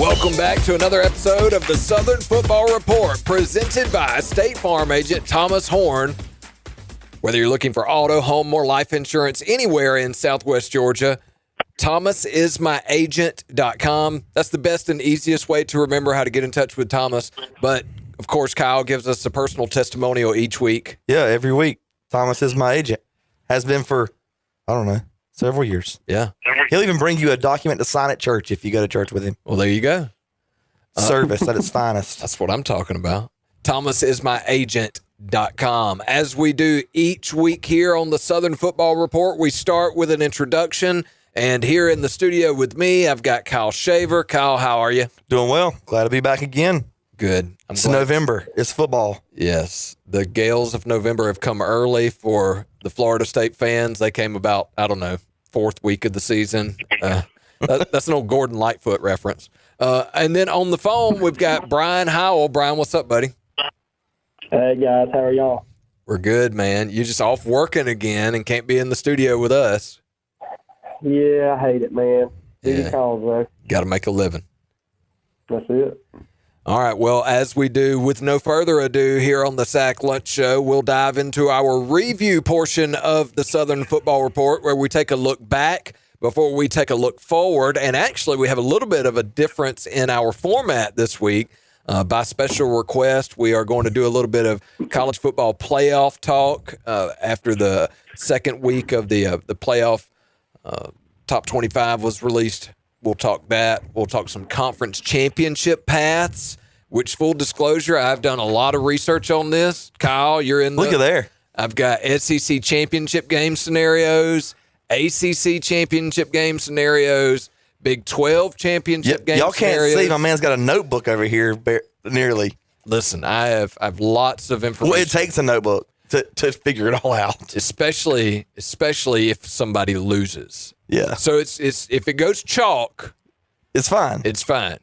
Welcome back to another episode of the Southern Football Report, presented by State Farm agent Thomas Horne. Whether you're looking for auto, home, or life insurance anywhere in Southwest Georgia, thomasismyagent.com. That's the best and easiest way to remember how to get in touch with Thomas. But, of course, Kyle gives us a personal testimonial each week. Yeah, every week. Thomas is my agent. Has been for, I don't know, several years. Yeah. He'll even bring you a document to sign at church if you go to church with him. Well, there you go. Service at its finest. That's what I'm talking about. thomasismyagent.com. As we do each week here on the Southern Football Report, we start with an introduction. And here in the studio with me, I've got Kyle Shaver. Kyle, how are you? Doing well. Glad to be back again. Good. It's November. It's football. Yes. The Gales of November have come early for the Florida State fans. They came about, I don't know, fourth week of the season. That's an old Gordon Lightfoot reference. And then on the phone, we've got Brian Howell. Brian, what's up, buddy? Hey, guys. How are y'all? We're good, man. You're just off working again and can't be in the studio with us. Yeah, I hate it, man. Yeah. Calls, though. Got to make a living. That's it. All right, well, as we do, with no further ado, here on the Sack Lunch Show, we'll dive into our review portion of the Southern Football Report, where we take a look back before we take a look forward. And actually, we have a little bit of a difference in our format this week. By special request, we are going to do a little bit of college football playoff talk after the second week of the playoff top 25 was released. We'll talk that. We'll talk some conference championship paths, which, full disclosure, I've done a lot of research on this. Kyle, you're in the... Look at there. I've got SEC championship game scenarios, ACC championship game scenarios, Big 12 championship game y'all scenarios. can't see. My man's got a notebook over here, nearly. Listen, I have lots of information. Well, it takes a notebook to figure it all out. Especially if somebody loses. Yeah. So it's if it goes chalk, it's fine. It's fine.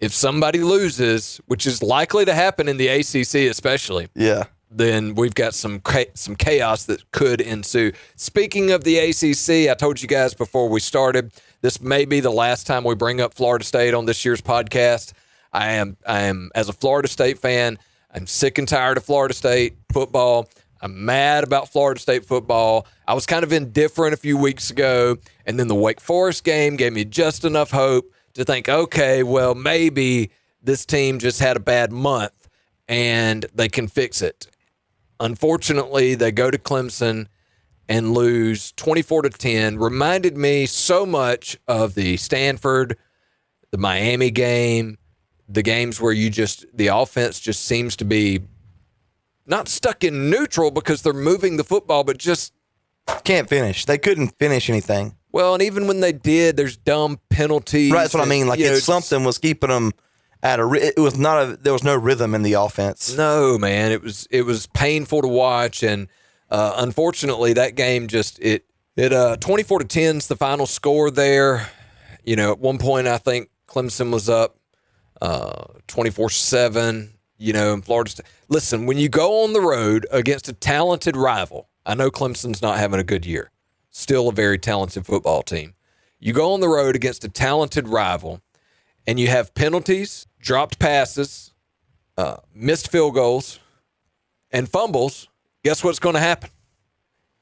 If somebody loses, which is likely to happen in the ACC especially, yeah, then we've got some chaos that could ensue. Speaking of the ACC, I told you guys before we started, this may be the last time we bring up Florida State on this year's podcast. I am as a Florida State fan, I'm sick and tired of Florida State football. I'm mad about Florida State football. I was kind of indifferent a few weeks ago, and then the Wake Forest game gave me just enough hope to think, okay, well, maybe this team just had a bad month, and they can fix it. Unfortunately, they go to Clemson and lose 24-10. Reminded me so much of the Stanford, the Miami game, the games where the offense just seems to be not stuck in neutral because they're moving the football, but just can't finish. They couldn't finish anything. Well, and even when they did, there's dumb penalties. Right, that's what I mean. Like, something was keeping them at there was no rhythm in the offense. No, man, it was painful to watch, and unfortunately, that game just 24-10 is the final score there. At one point, I think Clemson was up 24-7. In Florida State. Listen, when you go on the road against a talented rival, I know Clemson's not having a good year, still a very talented football team. You go on the road against a talented rival, and you have penalties, dropped passes, missed field goals, and fumbles. Guess what's going to happen?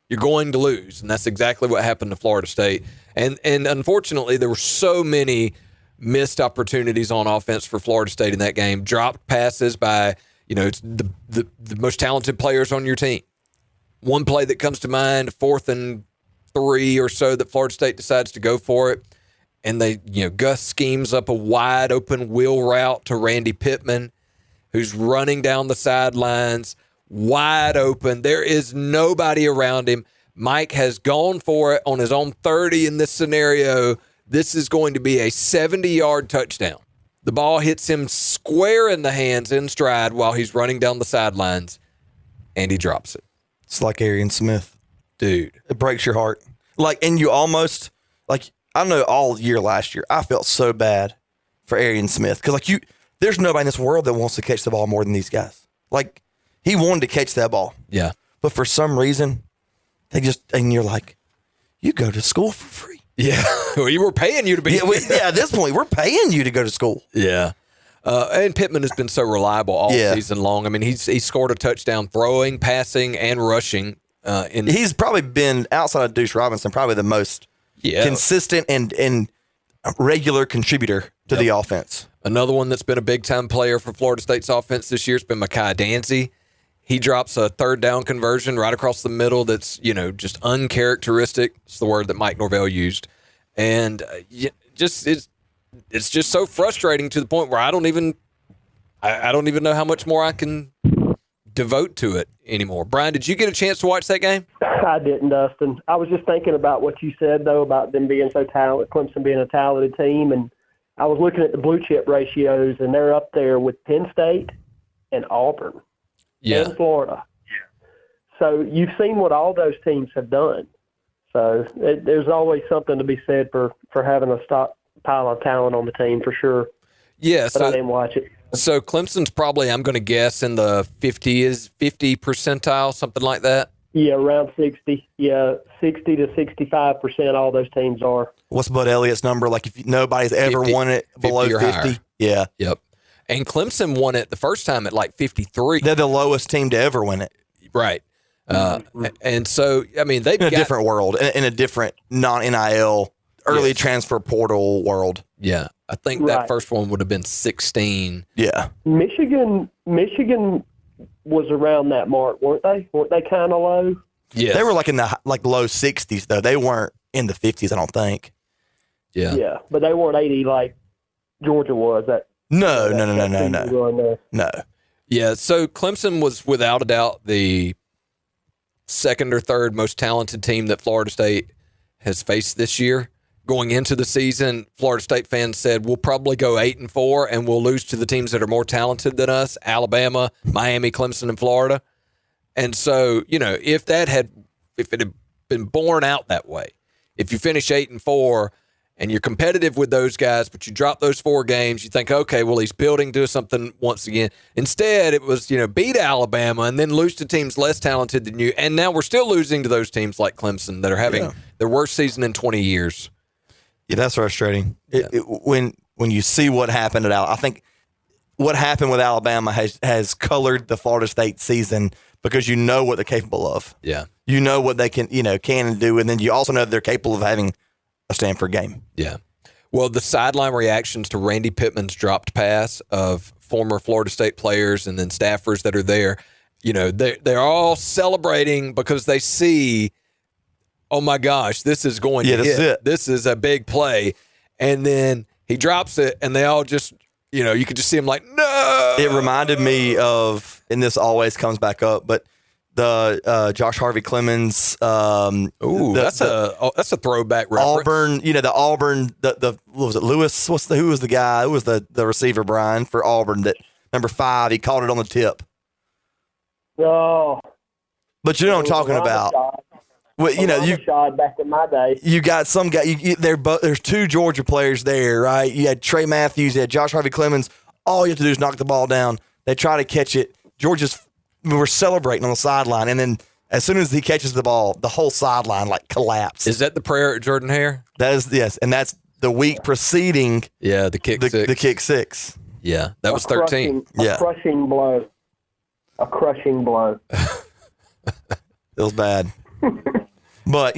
You're going to lose, and that's exactly what happened to Florida State. And unfortunately, there were so many missed opportunities on offense for Florida State in that game. Dropped passes by, the most talented players on your team. One play that comes to mind, 4th and 3 or so, that Florida State decides to go for it. And they, Gus schemes up a wide open wheel route to Randy Pittman, who's running down the sidelines, wide open. There is nobody around him. Mike has gone for it on his own 30 in this scenario. This is going to be a 70-yard touchdown. The ball hits him square in the hands in stride while he's running down the sidelines, and he drops it. It's like Arian Smith. Dude. It breaks your heart. And you almost, I know all year last year, I felt so bad for Arian Smith. Because, there's nobody in this world that wants to catch the ball more than these guys. He wanted to catch that ball. Yeah. But for some reason, and you're like, you go to school for free. Yeah, we were paying you to be. Yeah, at this point, we're paying you to go to school. Yeah. And Pittman has been so reliable all season long. I mean, he scored a touchdown throwing, passing, and rushing. He's probably been, outside of Deuce Robinson, probably the most consistent and regular contributor to the offense. Another one that's been a big-time player for Florida State's offense this year has been Mekhi Dancy. He drops a third down conversion right across the middle that's, just uncharacteristic. It's the word that Mike Norvell used. And it's just so frustrating to the point where I don't even know how much more I can devote to it anymore. Brian, did you get a chance to watch that game? I didn't, Dustin. I was just thinking about what you said, though, about them being so talented, Clemson being a talented team. And I was looking at the blue chip ratios, and they're up there with Penn State and Auburn and Florida. Yeah. So you've seen what all those teams have done. So there's always something to be said for having a stockpile of talent on the team, for sure. Yeah, but I didn't watch it. So Clemson's probably, I'm going to guess, in the 50 percentile, something like that. Yeah, around 60. Yeah, 60 to 65%. All those teams are. What's Bud Elliott's number? Like if nobody's ever 50, won it below 50. Yeah. Yep. And Clemson won it the first time at like 53. They're the lowest team to ever win it. Right. And so, I mean, they've got a different world, in a different non-NIL early transfer portal world. Yeah. I think that first one would have been 16. Yeah. Michigan was around that mark, weren't they? Weren't they kind of low? Yeah. They were like in the low 60s, though. They weren't in the 50s, I don't think. Yeah. Yeah, but they weren't 80 like Georgia was. No. Yeah, so Clemson was without a doubt the second or third most talented team that Florida State has faced this year. Going into the season, Florida State fans said, we'll probably go 8-4 and we'll lose to the teams that are more talented than us, Alabama, Miami, Clemson, and Florida. And so, if it had been borne out that way, if you finish 8-4 and you're competitive with those guys, but you drop those 4 games, you think, okay, well, he's building to something once again. Instead, it was, beat Alabama and then lose to teams less talented than you. And now we're still losing to those teams like Clemson that are having their worst season in 20 years. Yeah, that's frustrating. When you see what happened at Alabama, I think what happened with Alabama has colored the Florida State season because you know what they're capable of. Yeah. You know what they can and do, and then you also know that they're capable of having a Stanford game. Yeah. Well, the sideline reactions to Randy Pittman's dropped pass of former Florida State players and then staffers that are there, they're all celebrating because they see, oh my gosh, this is going to hit. This is a big play. And then he drops it and they all just, you could just see him like, no. It reminded me of, and this always comes back up, but the Josh Harvey Clemens. That's a throwback reference. Auburn, the Auburn, what was it, Lewis? Who was the guy? Who was the receiver, Brian, for Auburn, that number 5, he caught it on the tip. Oh. But you know what I'm talking about. Well, you shot back in my day. You got some guy. There's 2 Georgia players there, right? You had Trey Matthews, you had Josh Harvey Clemens. All you have to do is knock the ball down. They try to catch it. We're celebrating on the sideline, and then as soon as he catches the ball, the whole sideline collapsed. Is that the prayer at Jordan Hare? That is, yes, and that's the week preceding. Yeah, the kick six. The kick 6. Yeah, that was 13. A crushing blow. A crushing blow. It was bad. But,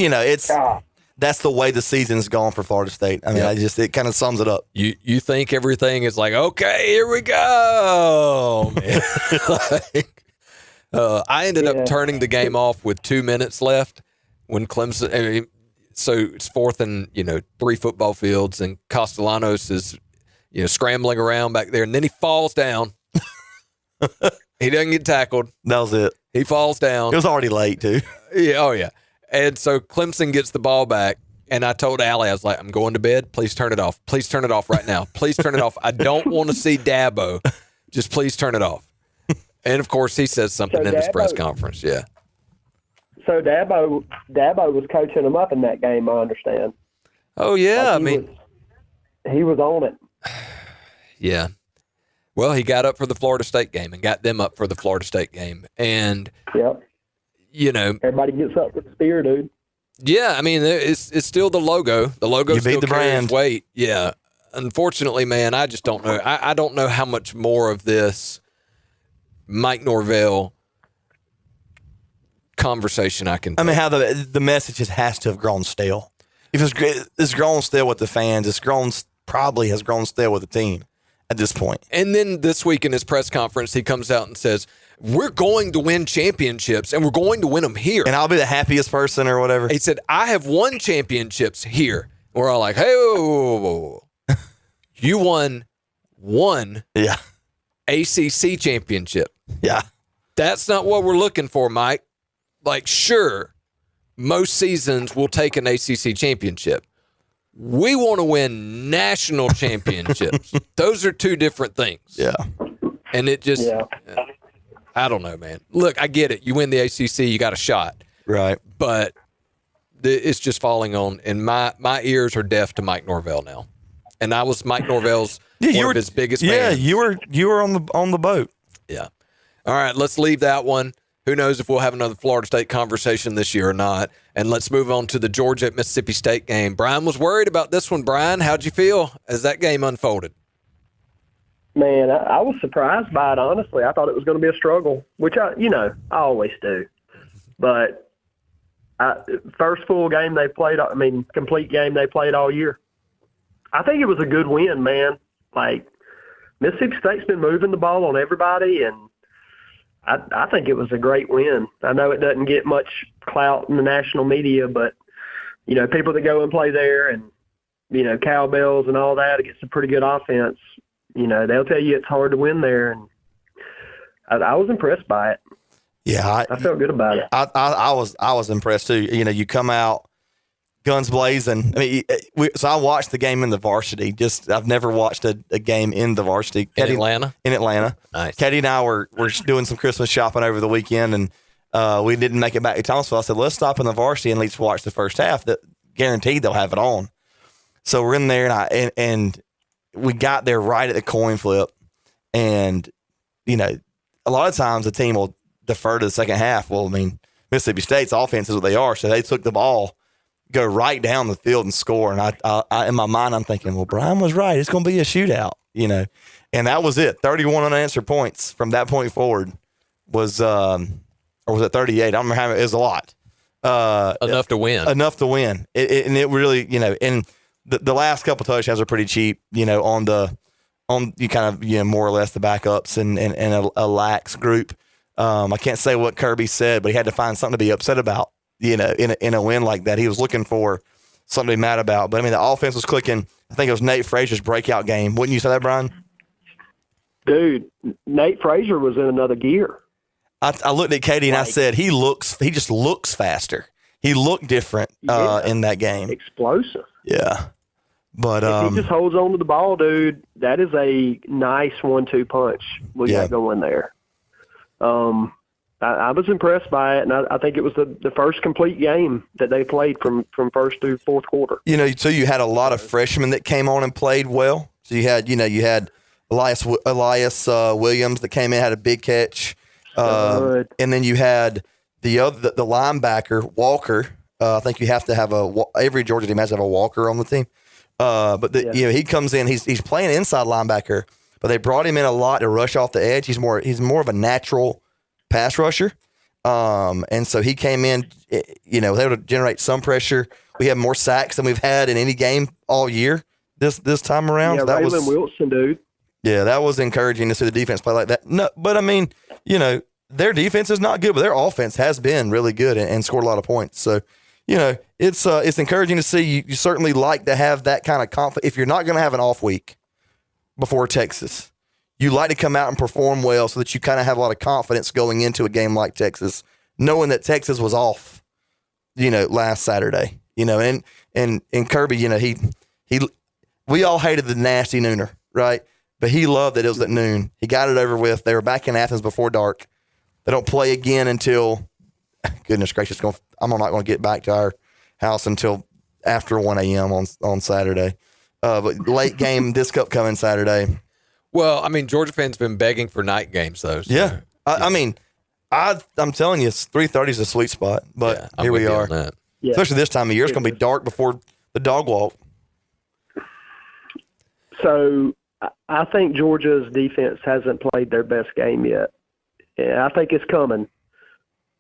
that's the way the season's gone for Florida State. I mean, it kind of sums it up. You think everything is like, okay, here we go. Man. I ended up turning the game off with 2 minutes left when Clemson, so it's 4th and, 3 football fields, and Castellanos is, scrambling around back there, and then he falls down. He doesn't get tackled. That was it. He falls down. It was already late, too. Yeah, oh, yeah. And so Clemson gets the ball back, and I told Allie, I was like, I'm going to bed. Please turn it off. Please turn it off right now. Please turn it off. I don't want to see Dabo. Just please turn it off. And, of course, he says something in this press conference. Yeah. So Dabo was coaching him up in that game, I understand. Oh, yeah. He was on it. Yeah. Well, he got up for the Florida State game and got them up for the Florida State game. And, everybody gets up for the spear, dude. Yeah, I mean, it's still the logo. The logo You beat still the carries brand. weight. Yeah. Unfortunately, man, I just don't know. I don't know how much more of this Mike Norvell conversation I can. I mean, how the message has to have grown stale. If it's grown stale with the fans, probably has grown stale with the team at this point. And then this week in his press conference, he comes out and says, "We're going to win championships, and we're going to win them here." And I'll be the happiest person or whatever. He said, "I have won championships here." We're all like, "Hey, whoa, whoa, whoa, whoa. You won one Yeah. ACC championship. Yeah. That's not what we're looking for, Mike. Like, sure, most seasons we'll take an ACC championship. We want to win national championships. Those are two different things." Yeah. And it just, Yeah. I don't know, man. Look, I get it. You win the ACC, you got a shot. Right. But it's just falling on, and my ears are deaf to Mike Norvell now. And I was Mike Norvell's one of his biggest fans. Yeah, you were on the boat. Yeah. All right, let's leave that one. Who knows if we'll have another Florida State conversation this year or not. And let's move on to the Georgia at Mississippi State game. Brian was worried about this one. Brian, how'd you feel as that game unfolded? Man, I was surprised by it, honestly. I thought it was going to be a struggle, which I always do. But first full game they played, complete game they played all year. I think it was a good win, man. Like, Mississippi State's been moving the ball on everybody, and I think it was a great win. I know it doesn't get much clout in the national media, but, people that go and play there and, cowbells and all that against a pretty good offense, they'll tell you it's hard to win there. And I was impressed by it. Yeah. I felt good about it. I was impressed too. You come out guns blazing. I mean, so I watched the game in the varsity. I've never watched a game in the varsity. In Atlanta? In Atlanta. Nice. Katie and I were doing some Christmas shopping over the weekend, and we didn't make it back to Thomasville. I said, let's stop in the varsity and at least watch the first half. That guaranteed they'll have it on. So we're in there, and we got there right at the coin flip. And, a lot of times the team will defer to the second half. Well, Mississippi State's offense is what they are, so they took the ball, go right down the field and score. And I in my mind, I'm thinking, well, Brian was right. It's going to be a shootout, And that was it. 31 unanswered points from that point forward was, or was it 38? I don't remember how it was a lot. Enough to win. Enough to win. And it really, and the last couple touchdowns are pretty cheap, on you kind of, more or less the backups and a lax group. I can't say what Kirby said, but he had to find something to be upset about, in a win like that. He was looking for something to be mad about. But, the offense was clicking. I think it was Nate Frazier's breakout game. Wouldn't you say that, Brian? Dude, Nate Frazier was in another gear. I looked at Katie and I said, he just looks faster. He looked different in that game. Explosive. Yeah. But if he just holds on to the ball, dude, that is a nice 1-2 punch we got going there. I was impressed by it, and I think it was the first complete game that they played from first through fourth quarter. So you had a lot of freshmen that came on and played well. So you had Elias Williams that came in, had a big catch. And then you had the linebacker, Walker. I think you have to have every Georgia team has to have a Walker on the team. But he comes in, he's playing inside linebacker, but they brought him in a lot to rush off the edge. He's more of a natural pass rusher. And so he came in, able to generate some pressure. We have more sacks than we've had in any game all year this time around. Yeah, so that Raylan Wilson, dude. Yeah, that was encouraging to see the defense play like that. No, but their defense is not good, but their offense has been really good and scored a lot of points. So, it's encouraging to see. You certainly like to have that kind of confidence. If you're not going to have an off week before Texas, you like to come out and perform well so that you kind of have a lot of confidence going into a game like Texas, knowing that Texas was off, last Saturday, and Kirby, we all hated the nasty nooner, right? But he loved that it was at noon. He got it over with. They were back in Athens before dark. They don't play again until, goodness gracious, I'm not going to get back to our house until after 1 a.m. on Saturday. But late game, this upcoming Saturday. Well, Georgia fans have been begging for night games, though. So. Yeah. I'm telling you, 3:30 is a sweet spot. But here we are. Yeah. Especially this time of year. It's going to be dark before the dog walk. So I think Georgia's defense hasn't played their best game yet. Yeah, I think it's coming.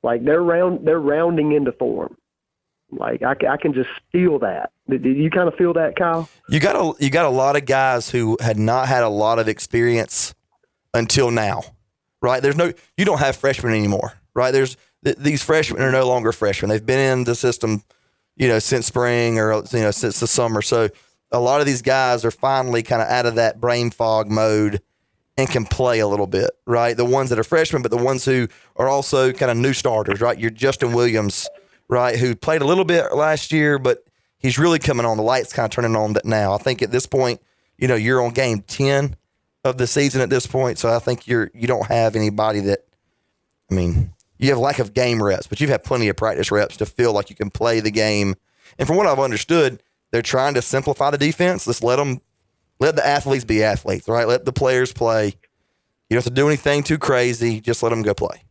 Like they're rounding into form. Like I can just feel that. Did you kind of feel that, Kyle? You got a lot of guys who had not had a lot of experience until now, right? You don't have freshmen anymore, right? These freshmen are no longer freshmen. They've been in the system, since spring or since the summer. So a lot of these guys are finally kind of out of that brain fog mode and can play a little bit, right? The ones that are freshmen, but the ones who are also kind of new starters, right? You're Justin Williams, right, who played a little bit last year, but he's really coming on. The light's kind of turning on that now. I think at this point, you're on game 10 of the season at this point, so I think you don't have anybody that, you have lack of game reps, but you've had plenty of practice reps to feel like you can play the game. And from what I've understood, they're trying to simplify the defense. Let's let the athletes be athletes, right? Let the players play. You don't have to do anything too crazy. Just let them go play.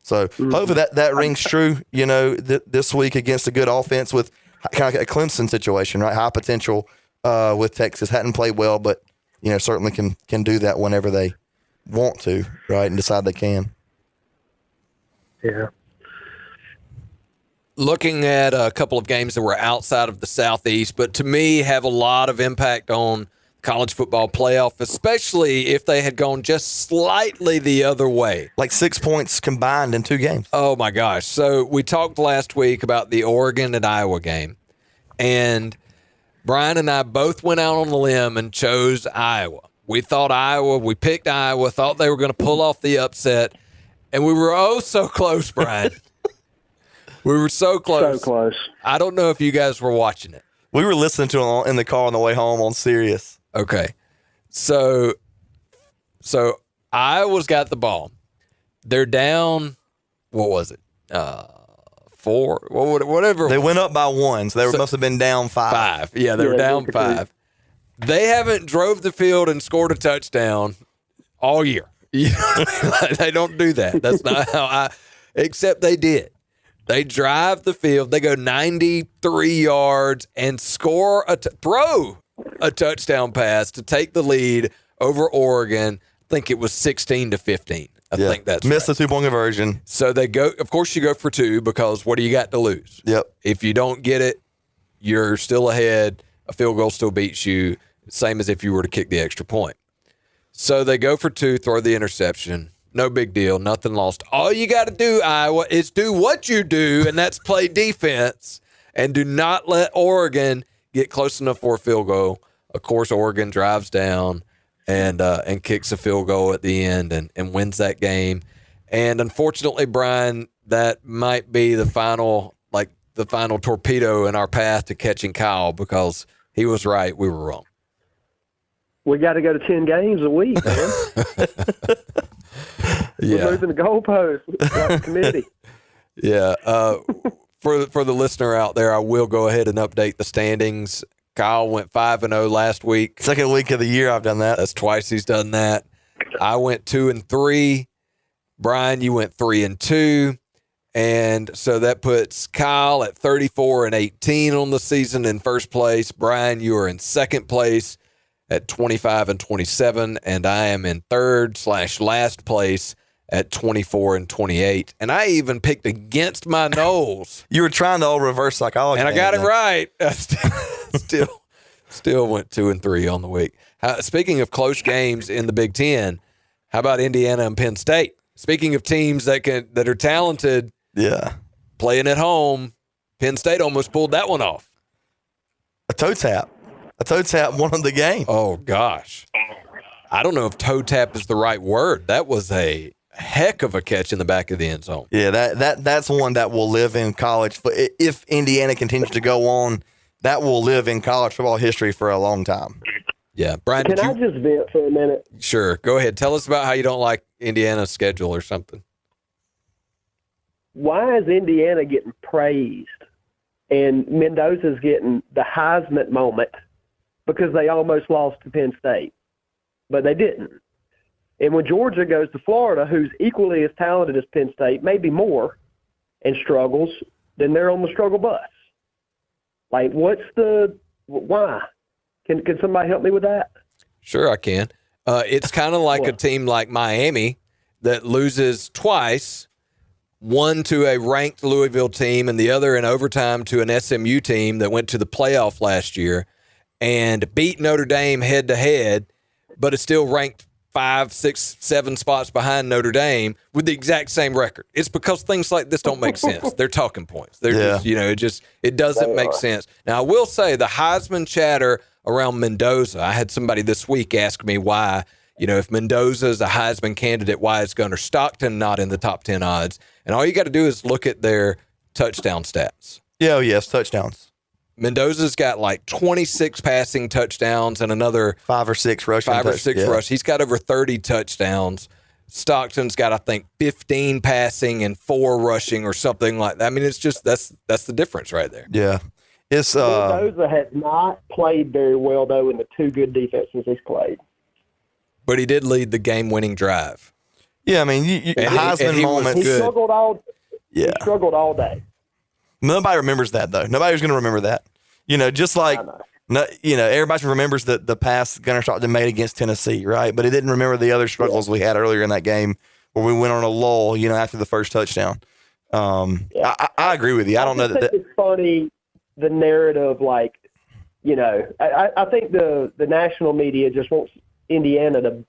So hopefully that rings true, this week against a good offense with kind of like a Clemson situation, right? High potential with Texas. Hadn't played well, but, certainly can do that whenever they want to, right, and decide they can. Yeah. Looking at a couple of games that were outside of the Southeast, but to me have a lot of impact on college football playoff, especially if they had gone just slightly the other way. Like 6 points combined in 2 games. Oh, my gosh. So we talked last week about the Oregon and Iowa game, and Brian and I both went out on the limb and chose Iowa. We picked Iowa, thought they were going to pull off the upset, and we were so close, Brian. We were so close. So close. I don't know if you guys were watching it. We were listening to it in the car on the way home on Sirius. Okay. So Iowa's got the ball. They're down, what was it? 4? Whatever. They went up by 1, so they must have been down 5. Yeah, they were down 5. They haven't drove the field and scored a touchdown all year. They don't do that. That's not how except they did. They drive the field. They go 93 yards and throw a touchdown pass to take the lead over Oregon. I think it was 16-15. I think that's missed right. the 2-point conversion. So they go. Of course, you go for 2 because what do you got to lose? Yep. If you don't get it, you're still ahead. A field goal still beats you. Same as if you were to kick the extra point. So they go for 2, throw the interception. No big deal. Nothing lost. All you got to do, Iowa, is do what you do, and that's play defense. And do not let Oregon get close enough for a field goal. Of course, Oregon drives down and kicks a field goal at the end and wins that game. And unfortunately, Brian, that might be the final torpedo in our path to catching Kyle because he was right. We were wrong. We got to go to 10 games a week, man. Yeah. We're moving the goalposts like the committee. Yeah. For the listener out there, I will go ahead and update the standings. Kyle went 5-0 last week. Second week of the year I've done that. That's twice he's done that. I went 2-3. Brian, you went 3-2. And so that puts Kyle at 34-18 on the season in first place. Brian, you are in second place at 25-27, and I am in third/last place at 24-28. And I even picked against my Noles. You were trying to all reverse psychology. And I got it right. I still went 2-3 on the week. Speaking of close games in the Big Ten, how about Indiana and Penn State? Speaking of teams that are talented, playing at home, Penn State almost pulled that one off. A toe tap won the game. Oh, gosh. I don't know if toe tap is the right word. That was a heck of a catch in the back of the end zone. Yeah, that's one that will live in college. If Indiana continues to go on, that will live in college football history for a long time. Yeah. Brian, Can I just vent for a minute? Sure. Go ahead. Tell us about how you don't like Indiana's schedule or something. Why is Indiana getting praised and Mendoza's getting the Heisman moment? Because they almost lost to Penn State, but they didn't. And when Georgia goes to Florida, who's equally as talented as Penn State, maybe more, and struggles, then they're on the struggle bus. Like, why? Can somebody help me with that? Sure, I can. It's kind of like a team like Miami that loses twice, one to a ranked Louisville team and the other in overtime to an SMU team that went to the playoff last year and beat Notre Dame head-to-head, but is still ranked 5, 6, 7 spots behind Notre Dame with the exact same record. It's because things like this don't make sense. They're talking points. They're just, it doesn't make sense. Now, I will say the Heisman chatter around Mendoza, I had somebody this week ask me why, if Mendoza is a Heisman candidate, why is Gunnar Stockton not in the top 10 odds? And all you got to do is look at their touchdown stats. Yeah, yes, touchdowns. Mendoza's got like 26 passing touchdowns and another 5 or 6 rushing. rush. He's got over 30 touchdowns. Stockton's got, I think, 15 passing and 4 rushing or something like that. I mean, it's just that's the difference right there. Yeah. It's Mendoza has not played very well though in the 2 good defenses he's played. But he did lead the game-winning drive. Yeah, I mean, Heisman moments. He struggled all day. Nobody remembers that, though. Nobody's going to remember that. Just like, everybody remembers the pass Gunnar Stockton made against Tennessee, right? But it didn't remember the other struggles we had earlier in that game where we went on a lull, after the first touchdown. I agree with you. I don't know that. It's funny, the narrative, I think the national media just wants Indiana to,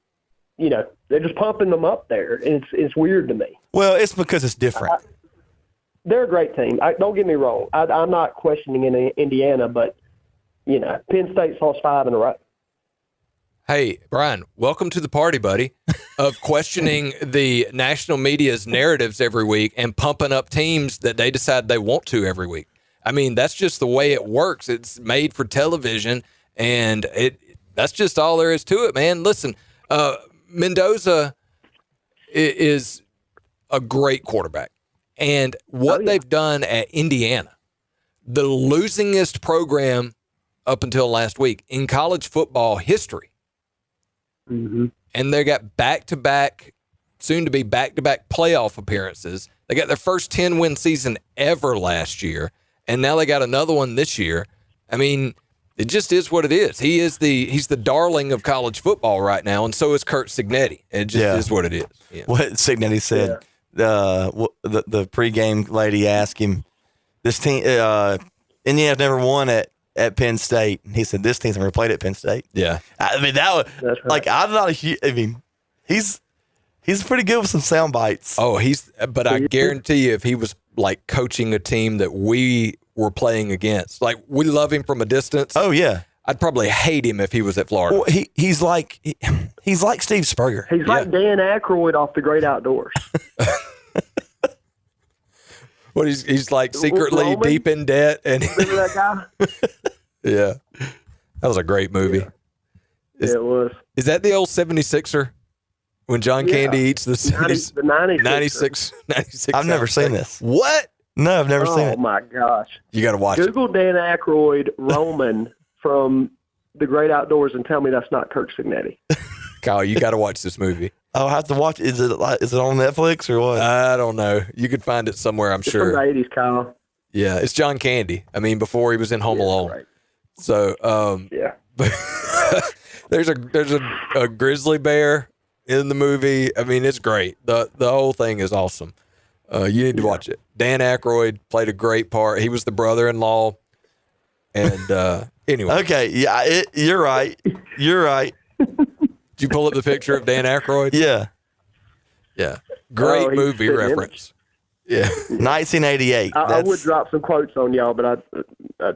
they're just pumping them up there. And it's weird to me. Well, it's because it's different. They're a great team. Don't get me wrong. I'm not questioning Indiana, but, Penn State's lost 5 in a row. Hey, Brian, welcome to the party, buddy, of questioning the national media's narratives every week and pumping up teams that they decide they want to every week. I mean, that's just the way it works. It's made for television, and that's just all there is to it, man. Listen, Mendoza is a great quarterback. And what they've done at Indiana, the losingest program up until last week in college football history. Mm-hmm. And they got back-to-back, soon-to-be back-to-back playoff appearances. They got their first 10-win season ever last year, and now they got another one this year. I mean, it just is what it is. He's the darling of college football right now, and so is Kurt Cignetti. It just is what it is. Yeah. What Cignetti said. Yeah. The pregame lady asked him, "This team, Indiana's never won at Penn State." And he said, "This team's never played at Penn State." Yeah, I mean that was right. I'm not. He's pretty good with some sound bites. Oh, but I guarantee you, if he was like coaching a team that we were playing against, like we love him from a distance. Oh yeah. I'd probably hate him if he was at Florida. Well, he's like Steve Spurrier. He's like Dan Aykroyd off The Great Outdoors. What he's like secretly Roman? Deep in debt, and remember that guy? Yeah, that was a great movie. Yeah. It was. Is that the old 76er when John Candy eats the 96? I've never seen this. What? No, I've never seen it. Oh my gosh! You got to watch it. Google Dan Aykroyd Roman from The Great Outdoors and tell me that's not Kirk Cignetti. Kyle, you got to watch this movie. I'll have to watch. Is it on Netflix or what? I don't know. You could find it somewhere, I'm sure. From the 80s, Kyle. Yeah, it's John Candy. I mean, before he was in Home Alone. Right. So, there's a grizzly bear in the movie. I mean, it's great. The whole thing is awesome. You need to watch it. Dan Aykroyd played a great part. He was the brother-in-law. And anyway. Okay, yeah, you're right. You're right. Did you pull up the picture of Dan Aykroyd? Yeah. Yeah. Great movie reference. Yeah. 1988. I would drop some quotes on y'all, but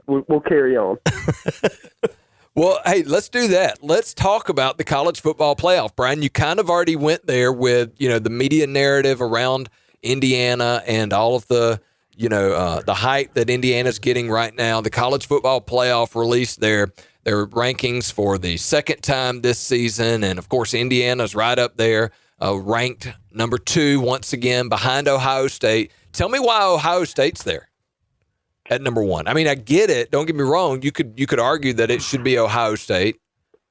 we'll carry on. Well, hey, let's do that. Let's talk about the college football playoff. Brian, you kind of already went there with, the media narrative around Indiana and all of the, the hype that Indiana's getting right now. The college football playoff released their rankings for the second time this season. And, of course, Indiana's right up there, ranked number 2 once again behind Ohio State. Tell me why Ohio State's there at number 1. I mean, I get it. Don't get me wrong. You could argue that it should be Ohio State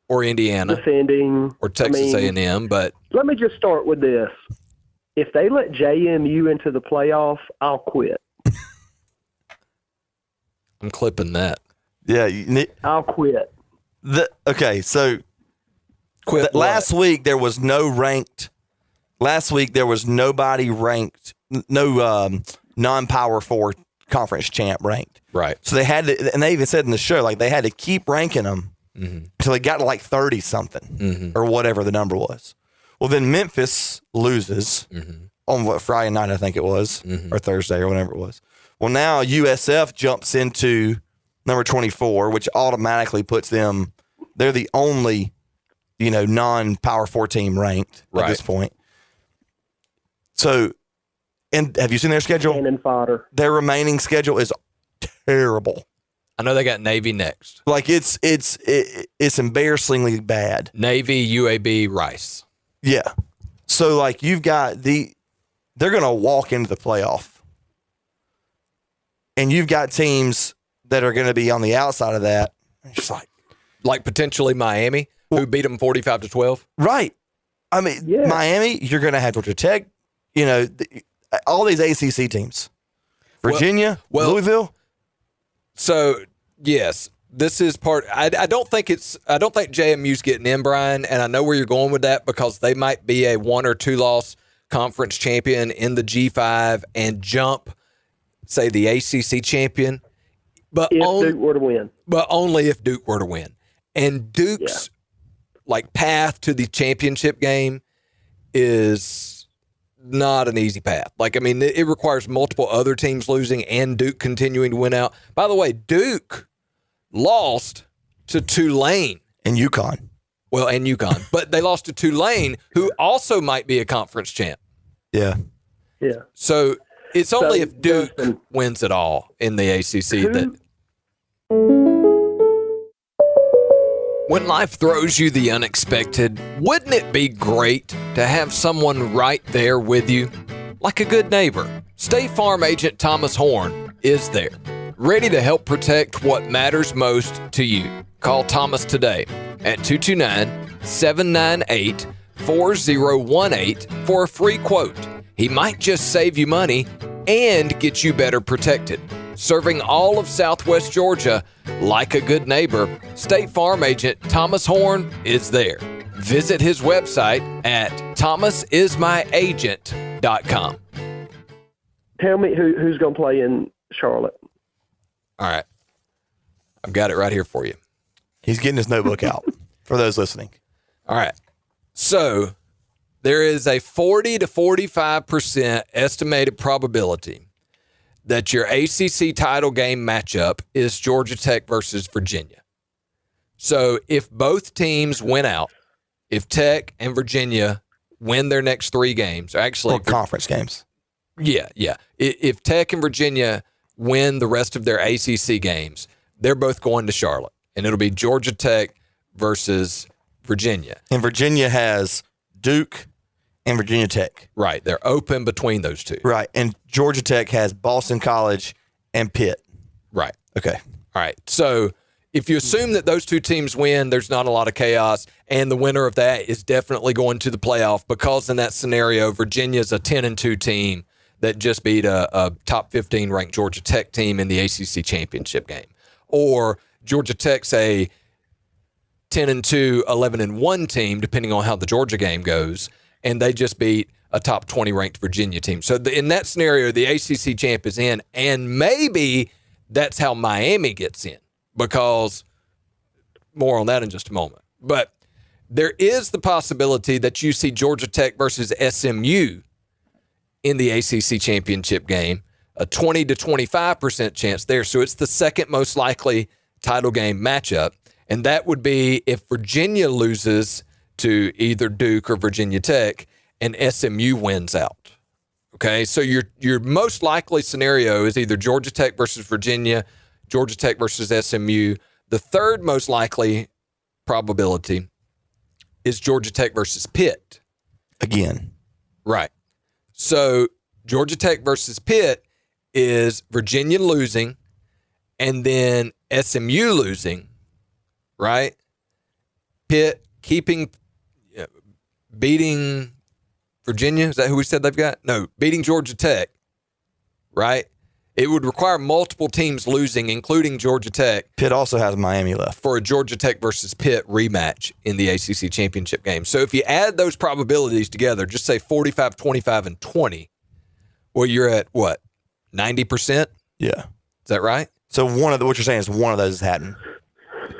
or Indiana. Defending. Or Texas A&M. But let me just start with this. If they let JMU into the playoff, I'll quit. I'm clipping that. Yeah. I'll quit. Okay, so Quit last week there was no ranked. Last week there was nobody ranked. No non-Power 4 conference champ ranked. Right. So they had to, and they even said in the show, like they had to keep ranking them until they got to like 30 something or whatever the number was. Well, then Memphis loses on what, Friday night, I think it was, or Thursday or whatever it was. Well, now USF jumps into number 24, which automatically puts them, they're the only, non-Power 4 team ranked at this point. So, and have you seen their schedule? Cannon fodder. Their remaining schedule is terrible. I know they got Navy next. Like it's embarrassingly bad. Navy, UAB, Rice. Yeah. So like you've got they're going to walk into the playoff. And you've got teams that are going to be on the outside of that. It's like potentially Miami, who beat them 45-12. Right. I mean, Miami, you're going to have Georgia Tech, all these ACC teams. Virginia, Louisville. So, yes, this is part. I don't think JMU's getting in, Brian, and I know where you're going with that because they might be a 1 or 2 loss conference champion in the G5 and jump, say, the ACC champion. But if Duke were to win. But only if Duke were to win. And Duke's path to the championship game is not an easy path. It requires multiple other teams losing and Duke continuing to win out. By the way, Duke lost to Tulane. And UConn. Well, and UConn. But they lost to Tulane, who also might be a conference champ. Yeah. Yeah. So it's only if Duke wins it all in the ACC that. When life throws you the unexpected, wouldn't it be great to have someone right there with you? Like a good neighbor, State Farm agent Thomas Horne is there, ready to help protect what matters most to you. Call Thomas today at 229-798-4018 for a free quote. He might just save you money and get you better protected. Serving all of Southwest Georgia like a good neighbor, State Farm agent Thomas Horne is there. Visit his website at thomasismyagent.com. Tell me who's going to play in Charlotte. All right. I've got it right here for you. He's getting his notebook out for those listening. All right. So there is a 40 to 45% estimated probability that your ACC title game matchup is Georgia Tech versus Virginia. So if both teams win out, if Tech and Virginia win their next 3 games, or actually conference games. Yeah. If Tech and Virginia win the rest of their ACC games, they're both going to Charlotte, and it'll be Georgia Tech versus Virginia. And Virginia has Duke and Virginia Tech. Right. They're open between those two. Right. And Georgia Tech has Boston College and Pitt. Right. Okay. All right. So if you assume that those two teams win, there's not a lot of chaos, and the winner of that is definitely going to the playoff because in that scenario, Virginia's a 10-2 team that just beat a top 15 ranked Georgia Tech team in the ACC championship game. Or Georgia Tech's a 10-2, 11-1 team, depending on how the Georgia game goes, and they just beat a top 20 ranked Virginia team. So in that scenario, the ACC champ is in, and maybe that's how Miami gets in, because more on that in just a moment. But there is the possibility that you see Georgia Tech versus SMU in the ACC championship game, a 20 to 25% chance there. So it's the second most likely title game matchup. And that would be if Virginia loses to either Duke or Virginia Tech and SMU wins out. Okay, so your most likely scenario is either Georgia Tech versus Virginia, Georgia Tech versus SMU. The third most likely probability is Georgia Tech versus Pitt. Again. Right. So Georgia Tech versus Pitt is Virginia losing and then SMU losing, right? Pitt beating Virginia. Is that who we said they've got? No, beating Georgia Tech, right? It would require multiple teams losing, including Georgia Tech, Pitt also has Miami left. for a Georgia Tech versus Pitt rematch in the ACC championship game. So if you add those probabilities together, just say 45, 25, and 20, well, you're at what, 90%? Yeah. Is that right? So what you're saying is one of those is happening.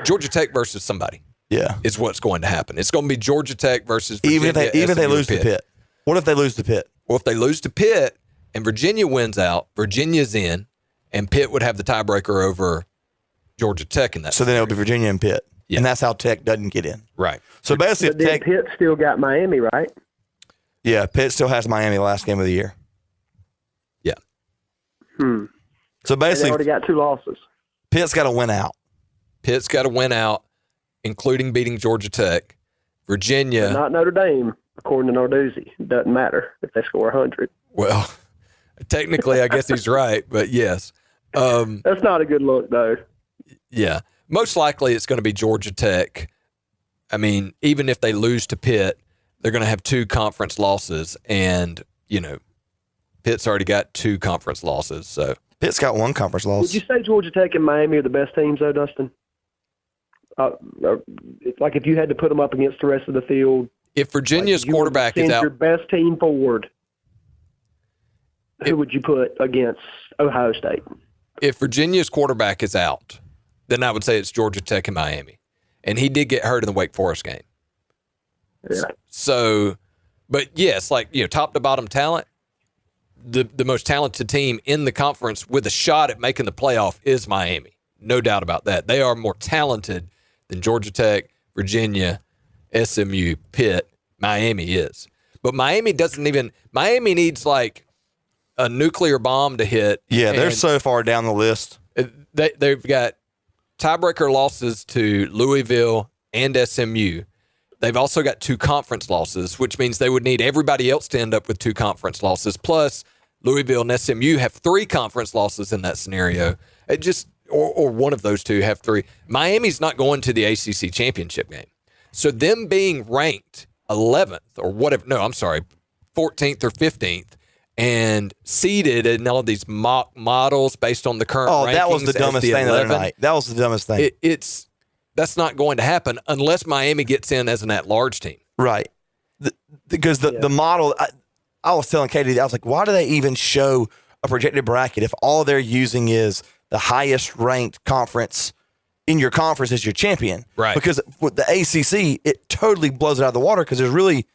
Georgia Tech versus somebody Yeah. is what's going to happen. It's going to be Georgia Tech versus Even Virginia, if they SMU, lose to Pitt. What if they lose to Pitt? Well, if they lose to Pitt and Virginia wins out, Virginia's in, and Pitt would have the tiebreaker over Georgia Tech in that. So then it'll be Virginia and Pitt. Yeah. And that's how Tech doesn't get in. Right. So basically, But then Tech, Pitt still got Miami, right? yeah, Pitt still has Miami last game of the year. Yeah. So And they basically, already got 2 losses. Pitt's got to win out. Pitt's got to win out, including beating Georgia Tech. Virginia. Not Notre Dame, according to Narduzzi. It doesn't matter if they score 100. Well, technically, I guess he's right, but yes. That's not a good look, though. Yeah. Most likely it's going to be Georgia Tech. I mean, even if they lose to Pitt, they're going to have 2 conference losses. And, Pitt's already got 2 conference losses. So Pitt's got 1 conference loss. Would you say Georgia Tech and Miami are the best teams, though, Dustin? Like if you had to put them up against the rest of the field. if Virginia's like you would quarterback is send out, your best team forward, who would you put against Ohio State? if Virginia's quarterback is out, then I would say it's Georgia Tech and Miami. And he did get hurt in the Wake Forest game. Yeah. So, but yes, top to bottom talent, the most talented team in the conference with a shot at making the playoff is Miami. No doubt about that. They are more talented than Georgia Tech, Virginia, SMU, Pitt. Miami is. But Miami needs like a nuclear bomb to hit. Yeah, they're and so far down the list. they've got tiebreaker losses to Louisville and SMU. They've also got 2 conference losses, which means they would need everybody else to end up with 2 conference losses. Plus, Louisville and SMU have 3 conference losses in that scenario. Or one of those 2 have 3. Miami's not going to the ACC championship game. So them being ranked 11th or whatever, 14th or 15th, and seeded in all of these mock models based on the current rankings. Oh, that was the as dumbest thing the other night. That was the dumbest thing. That's not going to happen unless Miami gets in as an at-large team. Right. Because the model, I was telling Katie, I was like, why do they even show a projected bracket if all they're using is the highest ranked conference in your conference as your champion? Right. Because with the ACC, it totally blows it out of the water because there's really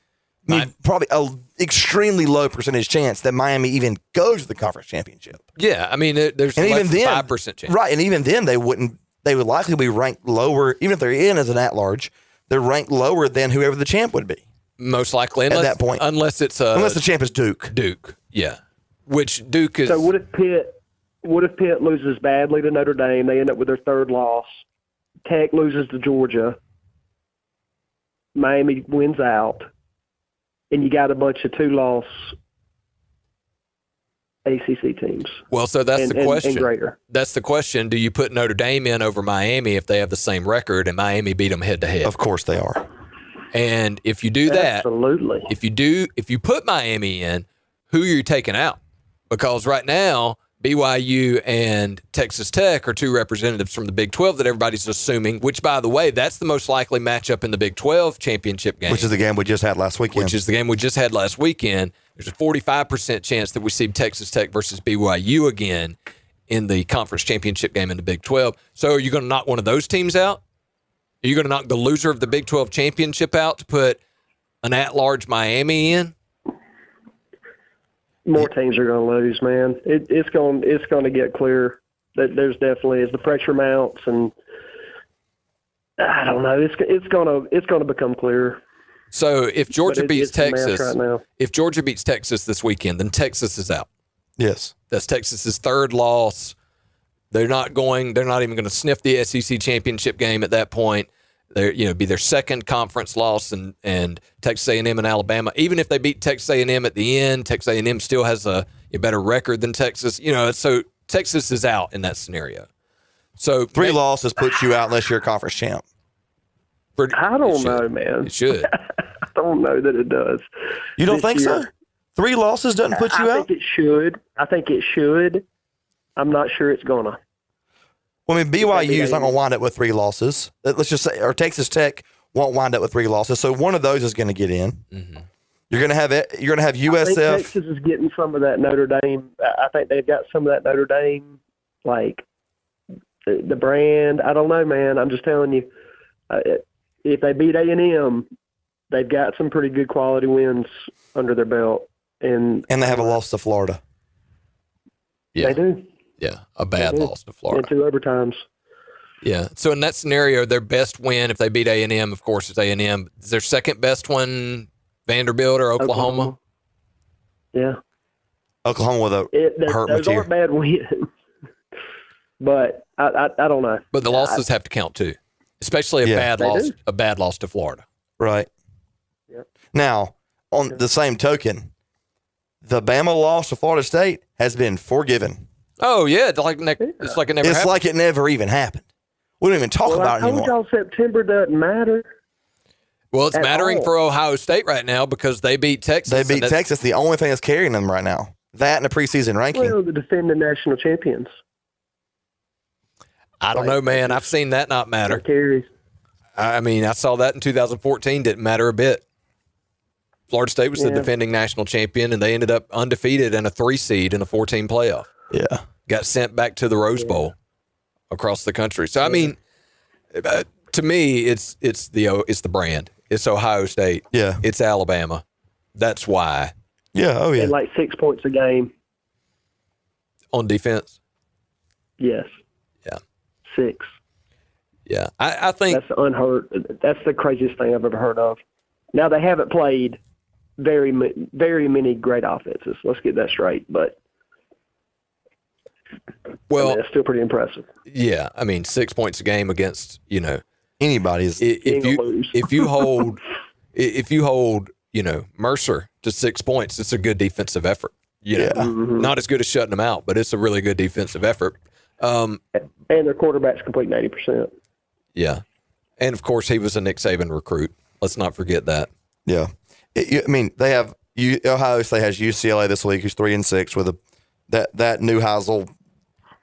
probably an extremely low percentage chance that Miami even goes to the conference championship. Yeah, I mean, there's And less even than then, 5% chance. Right, and even then they would likely be ranked lower, even if they're in as an at-large, they're ranked lower than whoever the champ would be. Most likely. Unless, that point. Unless it's Unless the champ is Duke. Duke, yeah. Which Duke is... So what if Pitt loses badly to Notre Dame? They end up with their 3rd loss. Tech loses to Georgia. Miami wins out. And you got a bunch of 2-loss ACC teams. Well, so that's the question. And greater. That's the question. Do you put Notre Dame in over Miami if they have the same record and Miami beat them head-to-head? Of course they are. And if you do that... Absolutely. If you put Miami in, who are you taking out? Because right now, BYU and Texas Tech are 2 representatives from the Big 12 that everybody's assuming, which, by the way, that's the most likely matchup in the Big 12 championship game. Which is the game we just had last weekend. There's a 45% chance that we see Texas Tech versus BYU again in the conference championship game in the Big 12. So are you going to knock one of those teams out? Are you going to knock the loser of the Big 12 championship out to put an at-large Miami in? More teams are going to lose, man. It's going to get clear that there's definitely, as the pressure mounts, and I don't know, it's going to become clearer. So if Georgia beats it's a mess Texas, right now. if Georgia beats Texas this weekend, then Texas is out. Yes. That's Texas's 3rd loss. They're not even going to sniff the SEC championship game at that point. They're, be their 2nd conference loss, and Texas A&M and Alabama. Even if they beat Texas A&M at the end, Texas A&M still has a better record than Texas. So Texas is out in that scenario. So 3 losses puts you out unless you're a conference champ. I don't know, man. It should. I don't know that it does. You don't think so? 3 losses doesn't put you out? I think it should. I'm not sure it's gonna. Well, I mean, BYU is not going to wind up with 3 losses. Let's just say, or Texas Tech won't wind up with 3 losses. So one of those is going to get in. Mm-hmm. You're going to have USF. I think Texas is getting some of that Notre Dame. I think they've got some of that Notre Dame, like the brand. I don't know, man. I'm just telling you, if they beat A&M, they've got some pretty good quality wins under their belt, and they have a loss to Florida. Yeah. They do. Yeah, a bad loss to Florida. And 2 overtimes. Yeah. So in that scenario, their best win, if they beat A&M, of course, it's A&M. Is their second best one Vanderbilt or Oklahoma? Yeah. Oklahoma with a hurt those material. aren't bad wins, but I don't know. But the losses have to count too, especially a bad loss to Florida. Right. Yep. Now, on the same token, the Bama loss to Florida State has been forgiven. Oh yeah, it's like it never happened. It's like it never even happened. We don't even talk about it anymore. I told y'all September doesn't matter. Well, it's mattering all. for Ohio State right now because they beat Texas. They beat Texas. The only thing that's carrying them right now. That and a preseason ranking. Well, the defending national champions. I don't know, man. I've seen that not matter. That carries. I mean, I saw that in 2014. Didn't matter a bit. Florida State was the defending national champion, and they ended up undefeated and a 3 seed in a 14 playoff. Yeah. Got sent back to the Rose Bowl across the country. So, I mean, to me, it's the brand. It's Ohio State. Yeah. It's Alabama. That's why. Yeah. Oh, yeah. And like 6 points a game. On defense? Yes. Yeah. 6. Yeah. I think that's unheard. That's the craziest thing I've ever heard of. Now, they haven't played very many great offenses. Let's get that straight. But it's still pretty impressive. Yeah, I mean, 6 points a game against anybody's. If you hold Mercer to 6 points, it's a good defensive effort. Not as good as shutting them out, but it's a really good defensive effort. And their quarterback's complete 90%. Yeah, and of course he was a Nick Saban recruit. Let's not forget that. Yeah, I mean they have Ohio State has UCLA this week, who's 3-6 with that Newhousel.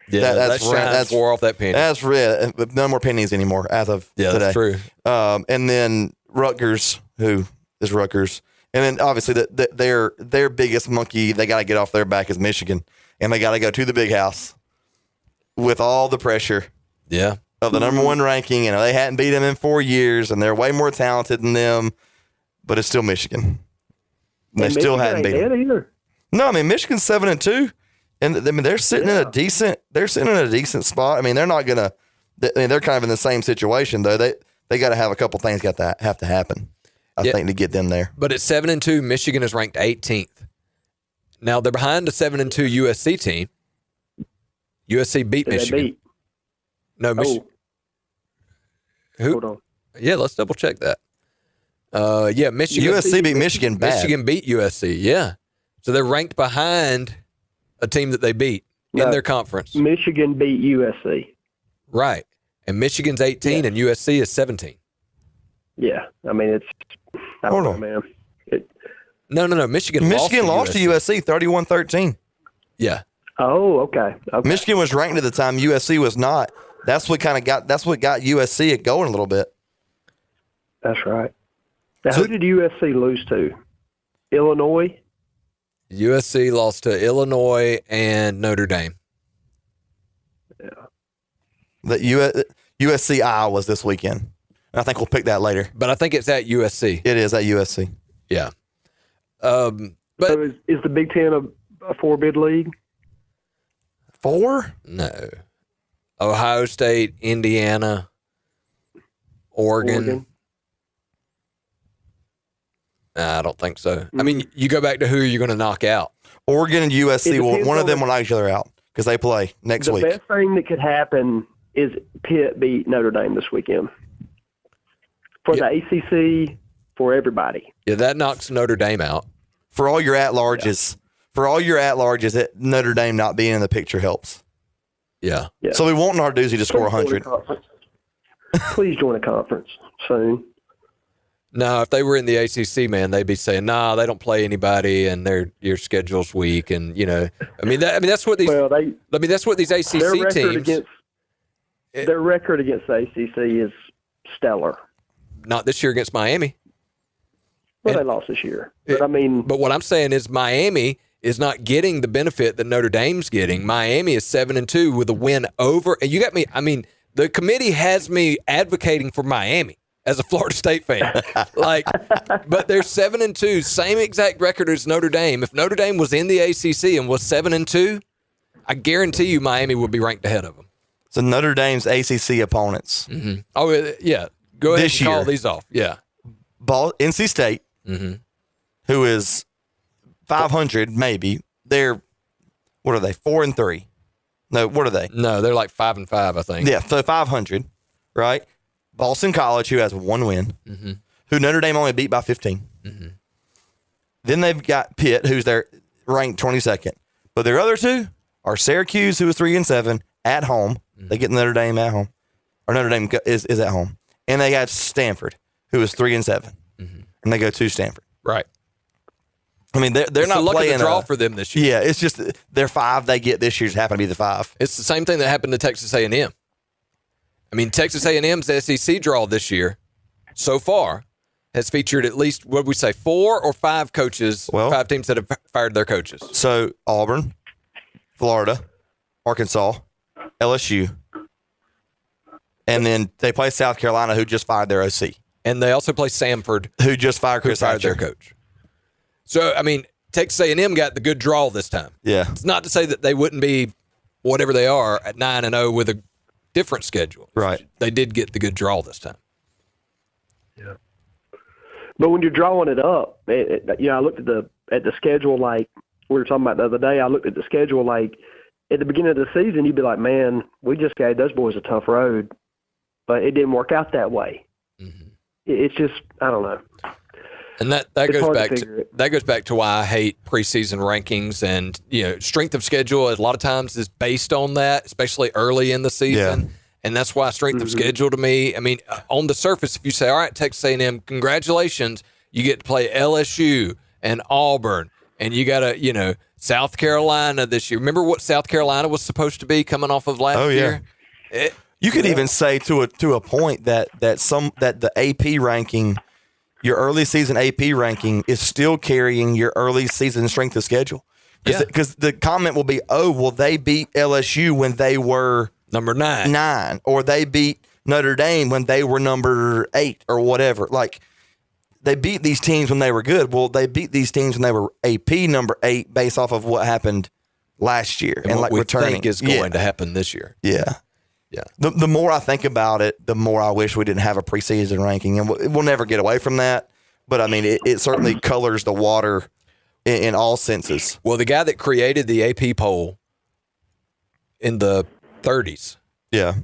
Yeah, that's wore off that penny. That's real. No more pennies anymore as of today. That's true. And then Rutgers, who is Rutgers, and then obviously their biggest monkey they got to get off their back is Michigan, and they got to go to the big house with all the pressure. Yeah. Of the number 1 ranking, they hadn't beat them in 4 years, and they're way more talented than them, but it's still Michigan. They still hadn't beat them. Either. No, I mean Michigan's 7-2, and I mean they're sitting in a decent spot. I mean they're not gonna. They're kind of in the same situation though. They got to have a couple things have to happen. I think to get them there. But at 7-2, Michigan is ranked 18th. Now they're behind the 7-2 USC team. USC beat Michigan. No, Michigan. Who? Hold on. Yeah, let's double check that. Michigan. USC beat Michigan bad. Michigan beat USC, yeah. So they're ranked behind a team that they beat in their conference. Michigan beat USC. Right. And Michigan's 18 and USC is 17. Yeah. I mean, I don't know, man. No. Michigan lost to USC 31-13. Yeah. Oh, okay. Michigan was ranked at the time. USC was not. That's what got USC going a little bit. That's right. Now, who did USC lose to? Illinois? USC lost to Illinois and Notre Dame. Yeah. The USC Iowa was this weekend. I think we'll pick that later. But I think it's at USC. It is at USC. Yeah. But so is the Big Ten a 4-bid league? 4? No. Ohio State, Indiana, Oregon. I don't think so. I mean, you go back to who you're going to knock out. Oregon and USC, one of them will knock each other out because they play next week. The best thing that could happen is Pitt beat Notre Dame this weekend. For the ACC, for everybody. Yeah, that knocks Notre Dame out. For all your at-larges, Notre Dame not being in the picture helps. Yeah. So we want Narduzzi to score 100. Please join a conference soon. No, if they were in the ACC, man, they'd be saying, "Nah, they don't play anybody, and your schedule's weak." And that's what these. Well, that's what these ACC teams. Their record against the ACC is stellar. Not this year against Miami. Well, they lost this year, but But what I'm saying is Miami is not getting the benefit that Notre Dame's getting. Miami is 7-2 with a win over, and you got me. I mean, the committee has me advocating for Miami as a Florida State fan. But they're 7-2, same exact record as Notre Dame. If Notre Dame was in the ACC and was 7-2, I guarantee you Miami would be ranked ahead of them. So Notre Dame's ACC opponents. Mm-hmm. Oh, yeah. Go ahead this and call year, these off. Yeah. NC State, who is 500 maybe. They're, what are they, 4-3? No, what are they? No, they're like 5-5, I think. Yeah, so 500, right? Boston College, who has one win, who Notre Dame only beat by 15. Then they've got Pitt, who's their ranked 22nd. But their other two are Syracuse, who is 3-7 at home. They get Notre Dame at home, or Notre Dame is at home, and they got Stanford, who is 3-7, and they go to Stanford. Right. I mean, they're not luck playing of the draw for them this year. Yeah, it's just their 5 they get this year just happen to be the 5. It's the same thing that happened to Texas A&M. I mean, Texas A&M's SEC draw this year, so far, has featured at least, what would we say, 4 or 5 coaches, 5 teams that have fired their coaches. So Auburn, Florida, Arkansas, LSU, and then they play South Carolina, who just fired their OC. And they also play Samford, who just fired Chris Archer, their coach. So, I mean, Texas A&M got the good draw this time. Yeah. It's not to say that they wouldn't be whatever they are at 9-0 with a different schedule. Right. They did get the good draw this time. Yeah. But when you're drawing it up, I looked at the schedule like we were talking about the other day. I looked at the schedule like at the beginning of the season, you'd be like, man, we just gave those boys a tough road. But it didn't work out that way. It's just, I don't know. And that goes back to why I hate preseason rankings, and strength of schedule a lot of times is based on that, especially early in the season. Yeah. And that's why strength of schedule to me, I mean, on the surface, if you say, all right, Texas A&M, congratulations, you get to play LSU and Auburn, and you got to, South Carolina this year. Remember what South Carolina was supposed to be coming off of last year? You could even say to a point that the AP ranking, your early season AP ranking, is still carrying your early season strength of schedule. Because the comment will be, oh, well, they beat LSU when they were number 9, or they beat Notre Dame when they were number 8 or whatever. Like, they beat these teams when they were good. Well, they beat these teams when they were AP number 8 based off of what happened last year. And what we returning think is going to happen this year. Yeah. Yeah. The more I think about it, the more I wish we didn't have a preseason ranking. And we'll never get away from that. But, I mean, it certainly colors the water in all senses. Well, the guy that created the AP poll in the 30s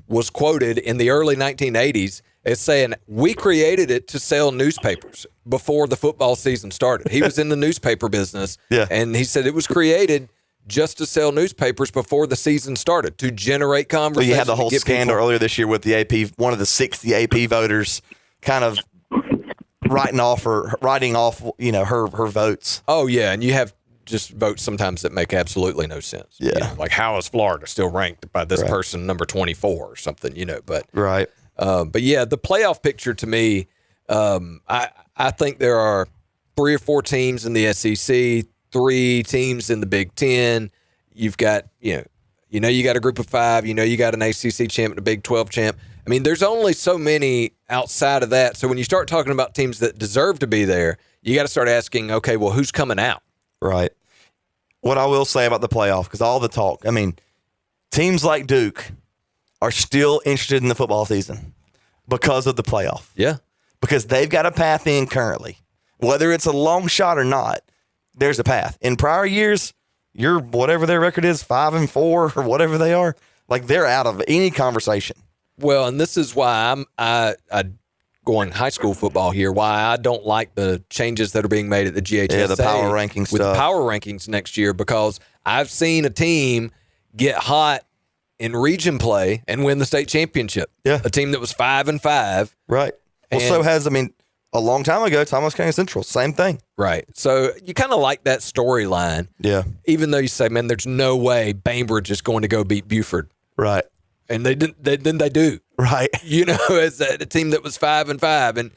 was quoted in the early 1980s as saying, we created it to sell newspapers before the football season started. He was in the newspaper business, and he said it was created just to sell newspapers before the season started, to generate conversation. Well, you had the whole scandal earlier this year with the AP, one of the 60 AP voters kind of writing off, her votes. Oh, yeah, and you have just votes sometimes that make absolutely no sense. Yeah. Like, how is Florida still ranked by this person number 24 or something, but. Right. But, yeah, the playoff picture to me, I think there are 3 or 4 teams in the SEC, 3 teams in the Big Ten. You've got, you got a group of 5. You got an ACC champ and a Big 12 champ. I mean, there's only so many outside of that. So when you start talking about teams that deserve to be there, you got to start asking, okay, well, who's coming out? Right. What I will say about the playoff, because all the talk, I mean, teams like Duke are still interested in the football season because of the playoff. Yeah. Because they've got a path in currently. Whether it's a long shot or not, there's a path. In prior years, whatever their record is, 5-4 or whatever they are, like, they're out of any conversation. Well, and this is why I going high school football here, why I don't like the changes that are being made at the GHSA. Yeah, the power ranking with stuff. The power rankings next year, because I've seen a team get hot in region play and win the state championship. Yeah. A team that was 5-5. Right. Well, so has, a long time ago, Thomas County Central, same thing. Right. So you kind of like that storyline. Yeah. Even though you say, man, there's no way Bainbridge is going to go beat Buford. Right. And they didn't. Then they do. Right. As a team that was 5-5, and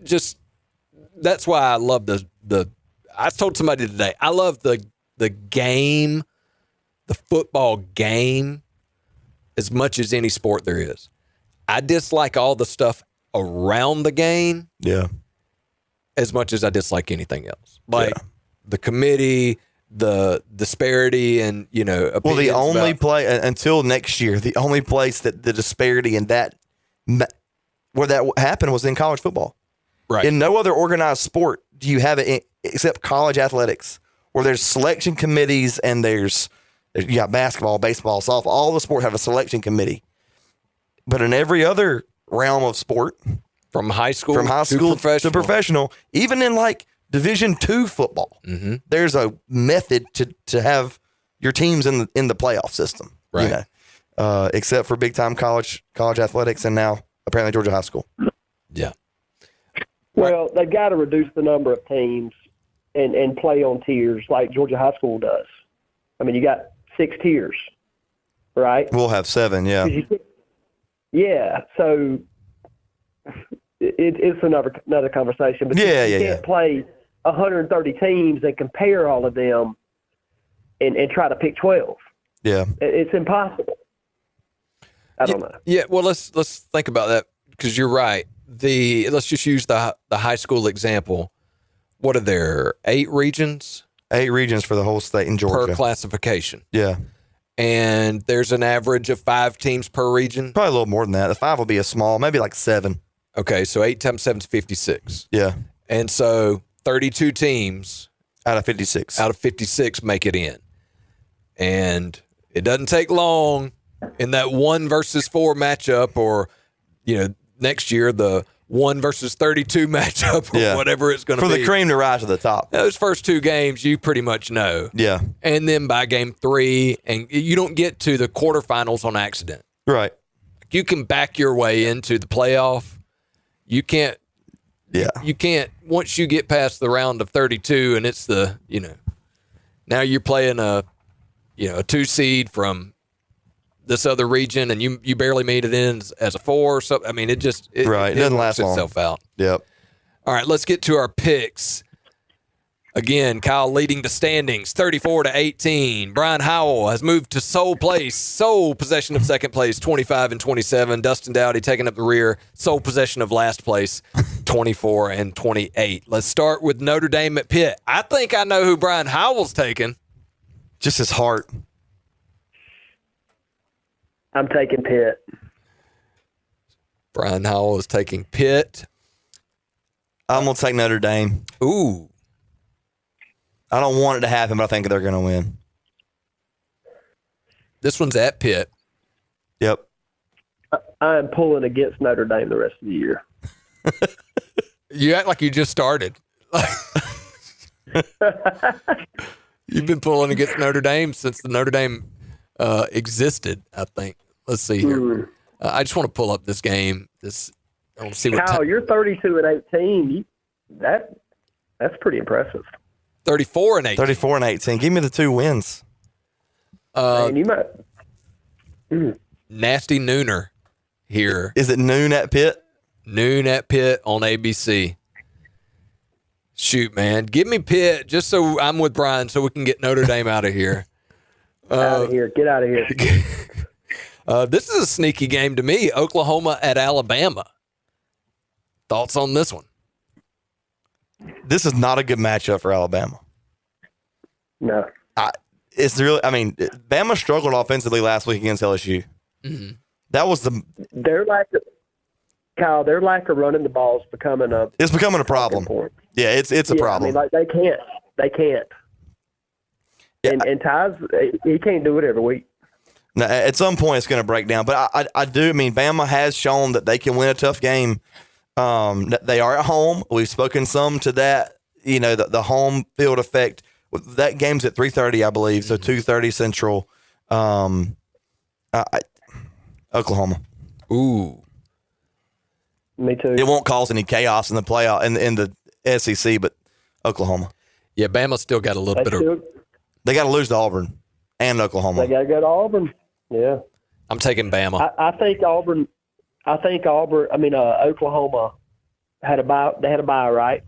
just that's why I love the. I told somebody today, I love the game, the football game, as much as any sport there is. I dislike all the stuff around the game. Yeah. As much as I dislike anything else, like the committee, the disparity, and Well, the only play until next year, the only place that the disparity in that where that happened was in college football. Right. In no other organized sport do you have it except college athletics, where there's selection committees and you got basketball, baseball, softball. All the sport have a selection committee, but in every other realm of sport, from high school to professional, even in like Division II football, there's a method to have your teams in the playoff system. Right. Except for big time college athletics, and now apparently Georgia high school. Yeah. Well, they've got to reduce the number of teams and play on tiers like Georgia high school does. I mean, you got 6 tiers, right? We'll have 7, yeah. Yeah, so it's another conversation. But you can't play 130 teams and compare all of them and try to pick 12. Yeah. It's impossible. I don't know. Yeah, well, let's think about that, because you're right. Let's just use the high school example. What are there, 8 regions? 8 regions for the whole state in Georgia. Per classification. Yeah. And there's an average of 5 teams per region? Probably a little more than that. The 5 will be a small, maybe like 7. Okay, so 8 times 7 is 56. Yeah. And so 32 teams out of 56 make it in. And it doesn't take long in that 1 versus 4 matchup, or, next year, the 1 versus 32 matchup, or whatever it's going to be. For the cream to rise to the top. Those first 2 games, you pretty much know. Yeah. And then by game 3, and you don't get to the quarterfinals on accident. Right. You can back your way into the playoff. You can't. Yeah. You can't, once you get past the round of 32, and it's now you're playing a 2 seed from this other region, and you barely made it in as a 4. So I mean, it doesn't last long. Itself out. Yep. All right, let's get to our picks. Again, Kyle leading the standings 34-18. Brian Howell has moved to sole possession of second place, 25-27. Dustin Dowdy taking up the rear, sole possession of last place, 24-28. Let's start with Notre Dame at Pitt. I think I know who Brian Howell's taking. Just his heart. I'm taking Pitt. Brian Howell is taking Pitt. I'm going to take Notre Dame. Ooh. I don't want it to happen, but I think they're going to win. This one's at Pitt. Yep. I am pulling against Notre Dame the rest of the year. You act like you just started. You've been pulling against Notre Dame since the Notre Dame existed, I think. Let's see here. I just want to pull up this game. I want to see what. Kyle, you're 32-18. That's pretty impressive. 34-18. 34-18. Give me the 2 wins. Man, you might. Nasty Nooner here. Is it noon at Pitt? Noon at Pitt on ABC. Shoot, man. Give me Pitt just so I'm with Brian so we can get Notre Dame out of here. Out of here. Get out of here. This is a sneaky game to me. Oklahoma at Alabama. Thoughts on this one? This is not a good matchup for Alabama. No. Bama struggled offensively last week against LSU. Mm-hmm. That was their lack of running the ball is becoming a problem. Point. Yeah, it's a problem. I mean, they can't. Yeah. And Ty's, he can't do it every week. Now, at some point, it's going to break down. But I do. I mean, Bama has shown that they can win a tough game. They are at home. We've spoken some to that. The home field effect. That game's at 3:30, I believe. So 2:30 Central. Oklahoma. Ooh. Me too. It won't cause any chaos in the playoff in the SEC, but Oklahoma. Yeah, Bama's still got a little bit of. They got to lose to Auburn and Oklahoma. They got to go to Auburn. Yeah. I'm taking Bama. I think Auburn. Oklahoma had a bye. They had a bye, right?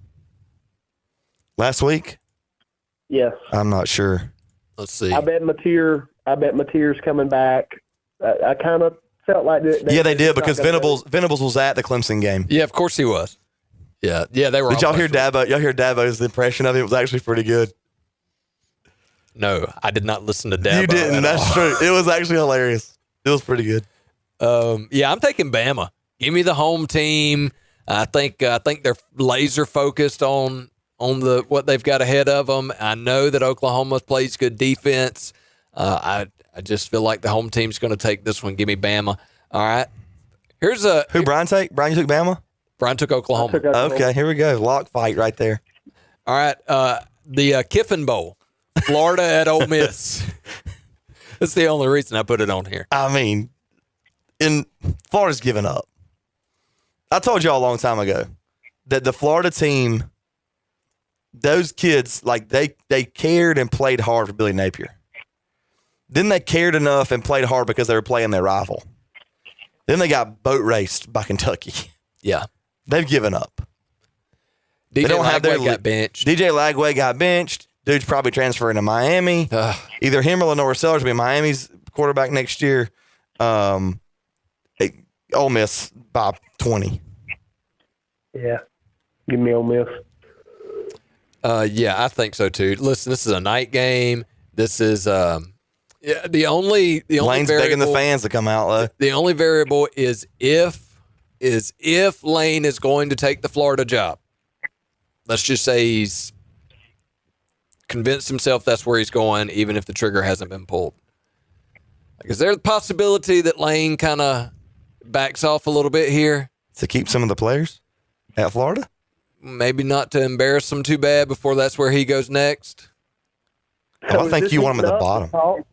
Last week? Yes. I'm not sure. Let's see. I bet Mateer's coming back. I kind of felt like they did because Venables was at the Clemson game. Yeah, of course he was. Yeah, they were. Did y'all hear Dabo? Y'all hear Dabo's impression of it? It was actually pretty good. No, I did not listen to Dabo. You didn't. That's true. It was actually hilarious. It was pretty good. Yeah, I'm taking Bama. Give me the home team. I think they're laser focused on what they've got ahead of them. I know that Oklahoma plays good defense. I just feel like the home team's going to take this one. Give me Bama. All right. Who Brian take? Brian, you took Bama? Brian took Oklahoma. Okay, here we go. Lock fight right there. All right. The Kiffin Bowl, Florida at Ole Miss. That's the only reason I put it on here. I mean, Florida's given up. I told y'all a long time ago that the Florida team, those kids, like they cared and played hard for Billy Napier. Then they cared enough and played hard because they were playing their rival. Then they got boat raced by Kentucky. Yeah. They've given up. DJ Lagway got benched. DJ Lagway got benched. Dude's probably transferring to Miami. Either him or Lenore Sellers will be Miami's quarterback next year. Ole Miss by 20. Yeah. Give me Ole Miss. Yeah, I think so too. Listen, this is a night game. This is the only Lane's variable, begging the fans to come out though. The only variable is if Lane is going to take the Florida job. Let's just say he's convinced himself that's where he's going, even if the trigger hasn't been pulled. Like, is there the possibility that Lane kind of backs off a little bit here to keep some of the players at Florida? Maybe not to embarrass them too bad before that's where he goes next. I think you want him at the bottom.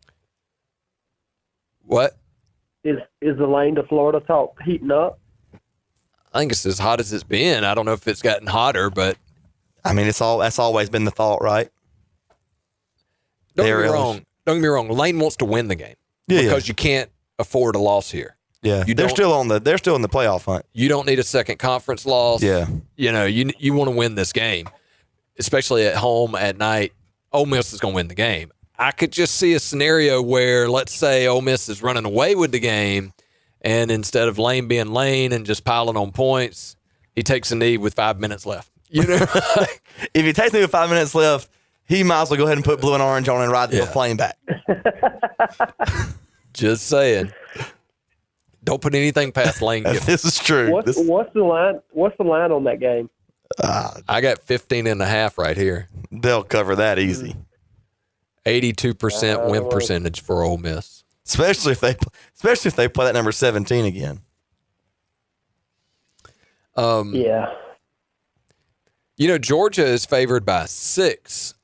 What? Is the Lane to Florida talk heating up? I think it's as hot as it's been. I don't know if it's gotten hotter, but I mean, that's always been the thought, right? Don't get me wrong. Lane wants to win the game because you can't afford a loss here. Yeah, they're still in the playoff hunt. You don't need a second conference loss. Yeah, you want to win this game, especially at home at night. Ole Miss is going to win the game. I could just see a scenario where, let's say, Ole Miss is running away with the game, and instead of Lane being Lane and just piling on points, he takes a knee with 5 minutes left. If he takes a knee with 5 minutes left, he might as well go ahead and put blue and orange on and ride the plane back. Just saying. Don't put anything past Lane. This is true. What's the line? What's the line on that game? I got 15.5 right here. They'll cover that easy. 82% win percentage for Ole Miss, especially if they play that number 17 again. Yeah. Georgia is favored by 6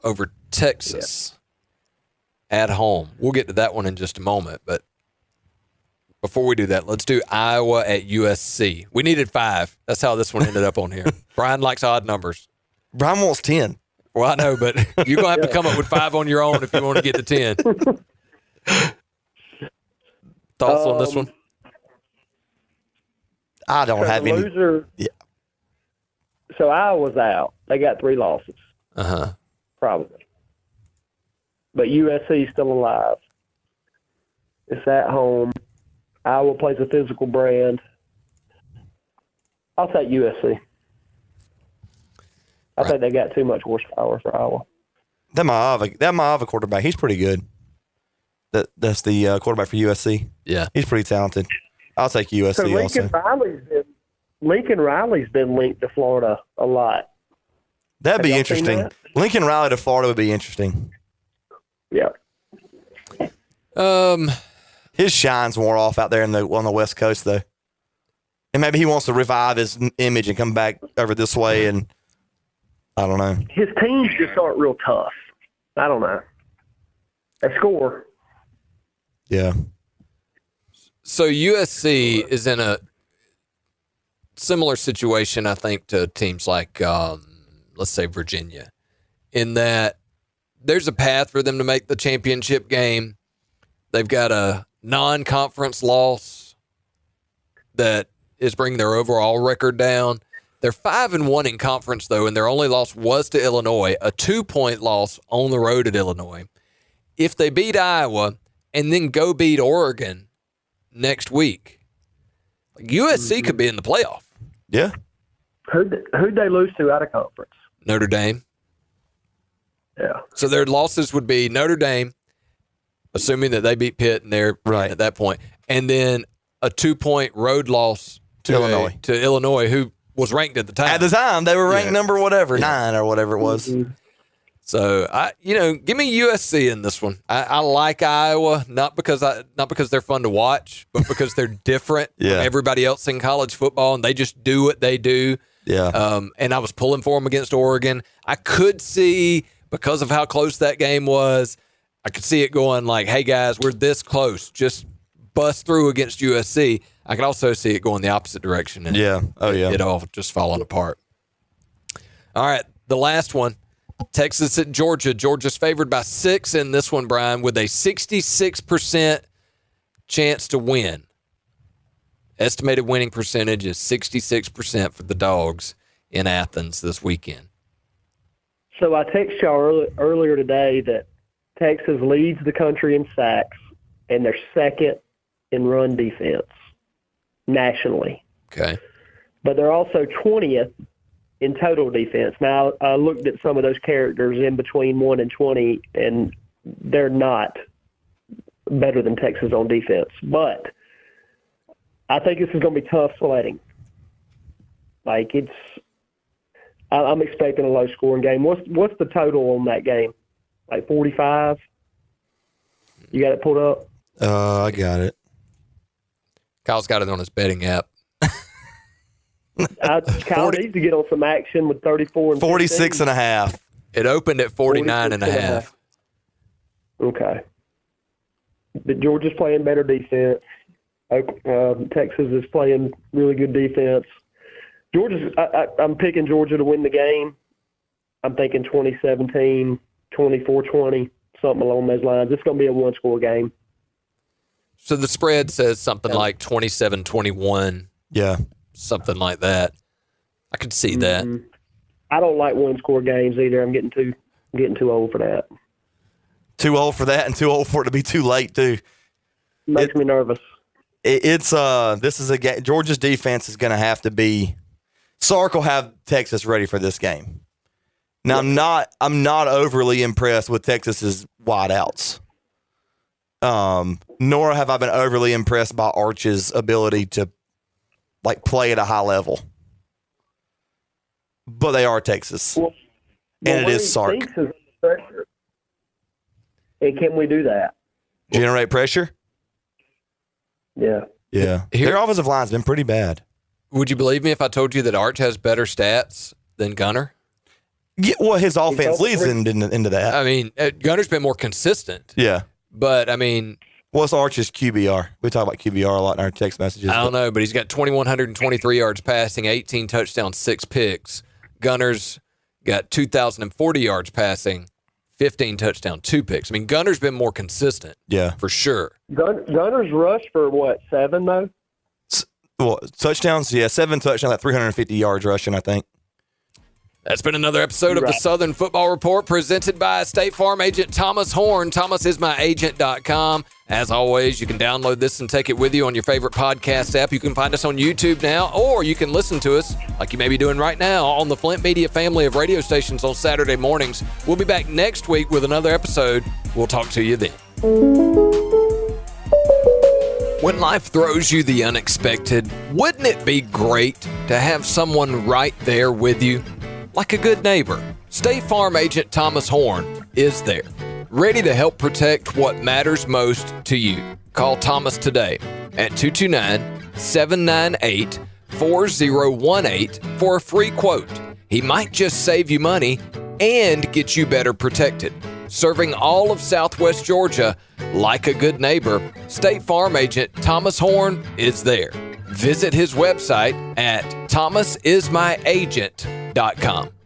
over Texas at home. We'll get to that one in just a moment, but before we do that, let's do Iowa at USC. We needed 5. That's how this one ended up on here. Brian likes odd numbers. Brian wants 10. Well, I know, but you're going to have to come up with 5 on your own if you want to get to 10. Thoughts on this one? I don't have any. Loser, yeah. So Iowa's out. They got 3 losses. Uh-huh. Probably. But USC's still alive. It's at home. Iowa plays a physical brand. I'll take USC. I think they got too much horsepower for Iowa. That Maava quarterback, he's pretty good. That's the quarterback for USC. Yeah. He's pretty talented. I'll take USC so Lincoln Riley's been linked to Florida a lot. That'd be interesting. That? Lincoln Riley to Florida would be interesting. Yeah. His shine's wore off out there on the West Coast, though. And maybe he wants to revive his image and come back over this way, and I don't know. His teams just aren't real tough. I don't know. They score. Yeah. So USC is in similar situation, I think, to teams like, let's say, Virginia, in that there's a path for them to make the championship game. They've got a non-conference loss that is bringing their overall record down. They're 5-1 in conference, though, and their only loss was to Illinois, a 2-point loss on the road at Illinois. If they beat Iowa and then go beat Oregon next week, USC could be in the playoff. Yeah. Who'd they lose to out of conference? Notre Dame. Yeah. So their losses would be Notre Dame, assuming that they beat Pitt and they're right at that point, and then a 2-point road loss to Illinois, who was ranked at the time. At the time, they were ranked number 9 or whatever it was. Mm-hmm. So give me USC in this one. I like Iowa not because they're fun to watch, but because they're different from everybody else in college football, and they just do what they do. Yeah. And I was pulling for them against Oregon. I could see, because of how close that game was, I could see it going like, "Hey guys, we're this close. Just bust through against USC." I could also see it going the opposite direction. And it all just falling apart. All right, the last one. Texas at Georgia. Georgia's favored by 6 in this one, Brian, with a 66% chance to win. Estimated winning percentage is 66% for the Dogs in Athens this weekend. So I texted y'all earlier today that Texas leads the country in sacks, and they're second in run defense nationally. Okay. But they're also 20th in total defense. Now, I looked at some of those characters in between 1 and 20, and they're not better than Texas on defense. But I think this is going to be tough sledding. Like, I'm expecting a low-scoring game. What's the total on that game? Like 45? You got it pulled up? I got it. Kyle's got it on his betting app. Kyle needs to get on some action with 34 and 46 and a half. It opened at 49 and a half. Okay. But Georgia's playing better defense. Texas is playing really good defense. I'm picking Georgia to win the game. I'm thinking 2017, 24-20, something along those lines. It's going to be a one-score game. So the spread says something like 27-21. Yeah. Something like that. I could see that. I don't like one-score games either. I'm getting too old for that. Too old for that, and too old for it to be too late too. Makes me nervous. This is a game. Georgia's defense is going to have to be. Sark will have Texas ready for this game. Now I'm not overly impressed with Texas's wideouts. Nor have I been overly impressed by Arch's ability to play at a high level. But they are Texas. And it is Sark. And can we do that? Generate pressure? Yeah. Yeah. Their offensive line's been pretty bad. Would you believe me if I told you that Arch has better stats than Gunner? Yeah, well, his offense leads into that. I mean, Gunner's been more consistent. Yeah. But, I mean... What's Arch's QBR? We talk about QBR a lot in our text messages. I don't know, but he's got 2,123 yards passing, 18 touchdowns, 6 picks. Gunner's got 2,040 yards passing, 15 touchdowns, 2 picks. I mean, Gunner's been more consistent. Yeah. For sure. Gunner's rushed for, 7, though? Well, touchdowns? Yeah, 7 touchdowns, 350 yards rushing, I think. That's been another episode of the Southern Football Report presented by State Farm agent Thomas Horne. ThomasIsMyAgent.com. As always, you can download this and take it with you on your favorite podcast app. You can find us on YouTube now, or you can listen to us like you may be doing right now on the Flint Media family of radio stations on Saturday mornings. We'll be back next week with another episode. We'll talk to you then. When life throws you the unexpected, wouldn't it be great to have someone right there with you? Like a good neighbor, State Farm agent Thomas Horne is there, ready to help protect what matters most to you. Call Thomas today at 229-798-4018 for a free quote. He might just save you money and get you better protected. Serving all of Southwest Georgia like a good neighbor, State Farm agent Thomas Horne is there. visit his website at thomasismyagent.com.